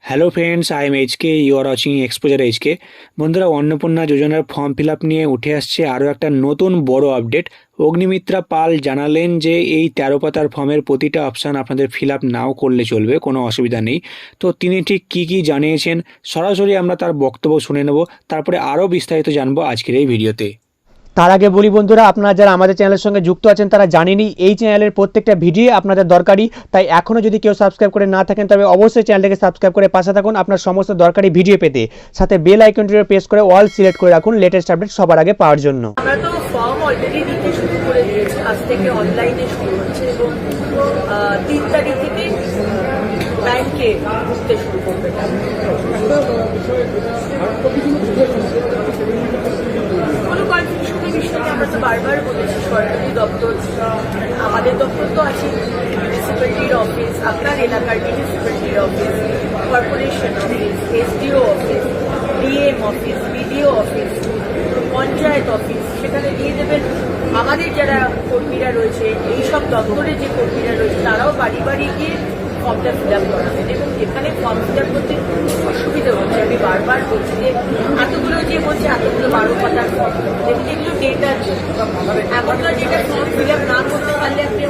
Hello friends, I am HK, you are watching Exposure HK. বন্ধুরা, অন্নপূর্ণা যোজনার form fill up নিয়ে উঠে আসছে আরও একটা নতুন বড় আপডেট। অগ্নিমিত্রা পাল জানালেন যে এই 13 পাতার ফর্মের প্রতিটা অপশান আপনাদের ফিল আপ নাও করলে চলবে, কোনো অসুবিধা নেই। তো তিনি ঠিক কী কী জানিয়েছেন সরাসরি আমরা তার বক্তব্য শুনে নেব, তারপরে আরও বিস্তারিত জানবো আজকের এই ভিডিওতে। তার আগে বলি বন্ধুরা, আপনারা যারা আমাদের চ্যানেলের সঙ্গে যুক্ত আছেন তারা জানেনই এই চ্যানেলের প্রত্যেকটা ভিডিও আপনাদের দরকারি। তাই এখনও যদি কেউ সাবস্ক্রাইব করে না থাকেন তবে অবশ্যই চ্যানেলটাকে সাবস্ক্রাইব করে পাশে থাকুন আপনার সমস্ত দরকারি ভিডিও পেতে। সাথে বেল আইকনটিতে প্রেস করে অল সিলেক্ট করে রাখুন লেটেস্ট আপডেট সবার আগে পাওয়ার জন্য। আমরা তো ফর্ম অলরেডি দিতে শুরু করে দিয়েছি, আজ থেকে অনলাইনে শুরু হচ্ছে এবং 3 তারিখ থেকে ব্যাংকে ঢুকতে শুরু করবে। কোনো কনফিউশনের বিষয় নিয়ে আমরা তো বারবার বলেছি, সরকারি দপ্তর, আমাদের দপ্তর তো আছে, মিউনিসিপ্যালিটির অফিস, আপনার এলাকার মিউনিসিপ্যালিটির office, corporation office, SDO office, DM office, BDO office, panchayat office, সেখানে দিয়ে দেবেন। আমাদের যারা কর্মীরা রয়েছে, এইসব দপ্তরে যে কর্মীরা রয়েছে তারাও বাড়ি বাড়ি গিয়ে ফর্মটা ফিল আপ করাবেন। এবং যেখানে ফর্ম ফিল আপ করতে অসুবিধা হচ্ছে, আমি বারবার বলছি যে এতগুলো যে বলছে এতগুলো 12 পাতার ফর্ম, দেখুন এগুলো ডেটার জন্য। এখনকার ডেটা ফর্ম ফিল আপ না করতে পারলে আপনি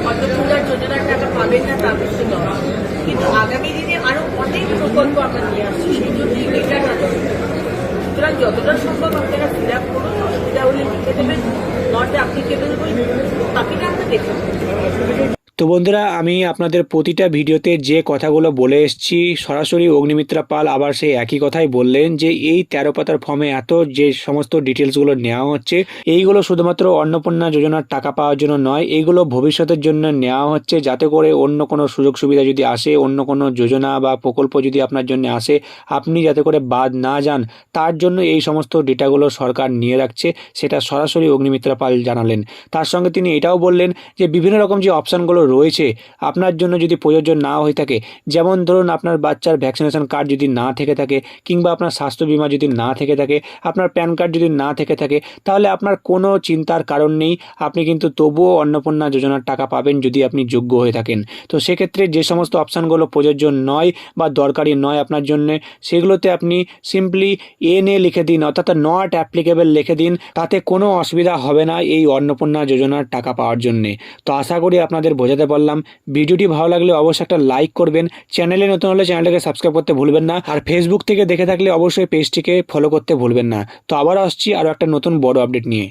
অন্নপূর্ণার যোজনার টাকা পাবেন না, তা কিন্তু নয়। কিন্তু আগামী দিনে আরো অনেক প্রকল্প আমরা নিয়ে আসছি, সেই জন্যই ডেটাটা দরকার। সুতরাং যতটা সম্ভব আপনারা ফিল আপ করুন, অসুবিধা হলে লিখে দেবেন, নট অ্যাপ্লিকেবল বই, বাকিটা আমরা দেখে নেব। তো বন্ধুরা, আমি আপনাদের প্রতিটা ভিডিওতে যে কথাগুলো বলে এসেছি সরাসরি অগ্নিমিত্রা পাল আবার সেই একই কথাই বললেন যে এই 13 পাতার ফর্মে এত যে সমস্ত ডিটেলসগুলো নেওয়া হচ্ছে, এইগুলো শুধুমাত্র অন্নপূর্ণা যোজনার টাকা পাওয়ার জন্য নয়, এইগুলো ভবিষ্যতের জন্য নেওয়া হচ্ছে, যাতে করে অন্য কোনো সুযোগ সুবিধা যদি আসে, অন্য কোনো যোজনা বা প্রকল্প যদি আপনার জন্য আসে, আপনি যাতে করে বাদ না যান, তার জন্য এই সমস্ত ডেটাগুলো সরকার নিয়ে রাখছে। সেটা সরাসরি অগ্নিমিত্রা পাল জানালেন। তার সঙ্গে তিনি এটাও বললেন যে বিভিন্ন রকম যে অপশানগুলো রয়েছে আপনার জন্য যদি প্রযোজ্য না হয়ে থাকে, যেমন ধরুন আপনার বাচ্চার ভ্যাকসিনেশন কার্ড যদি না থেকে থাকে, কিংবা আপনার স্বাস্থ্য বীমা যদি না থেকে থাকে, আপনার প্যান কার্ড যদি না থেকে থাকে, তাহলে আপনার কোনো চিন্তার কারণ নেই, আপনি কিন্তু তবুও অন্নপূর্ণা যোজনার টাকা পাবেন যদি আপনি যোগ্য হয়ে থাকেন। তো সেক্ষেত্রে যে সমস্ত অপশানগুলো প্রযোজ্য নয় বা দরকারি নয় আপনার জন্য, সেগুলোতে আপনি সিম্পলি এনএ লিখে দিন, অর্থাৎ নট অ্যাপ্লিকেবল লিখে দিন, তাতে কোনো অসুবিধা হবে না এই অন্নপূর্ণা যোজনার টাকা পাওয়ার জন্যে। তো আশা করি আপনাদের বোঝাতে পারলাম। ভিডিওটি ভালো লাগলে অবশ্যই একটা লাইক করবেন, চ্যানেলে নতুন হলে চ্যানেলটাকে সাবস্ক্রাইব করতে ভুলবেন না, আর ফেসবুক থেকে দেখে থাকলে অবশ্যই পেজটিকে ফলো করতে ভুলবেন না। তো আবার আসছি আরও একটা নতুন বড় আপডেট নিয়ে।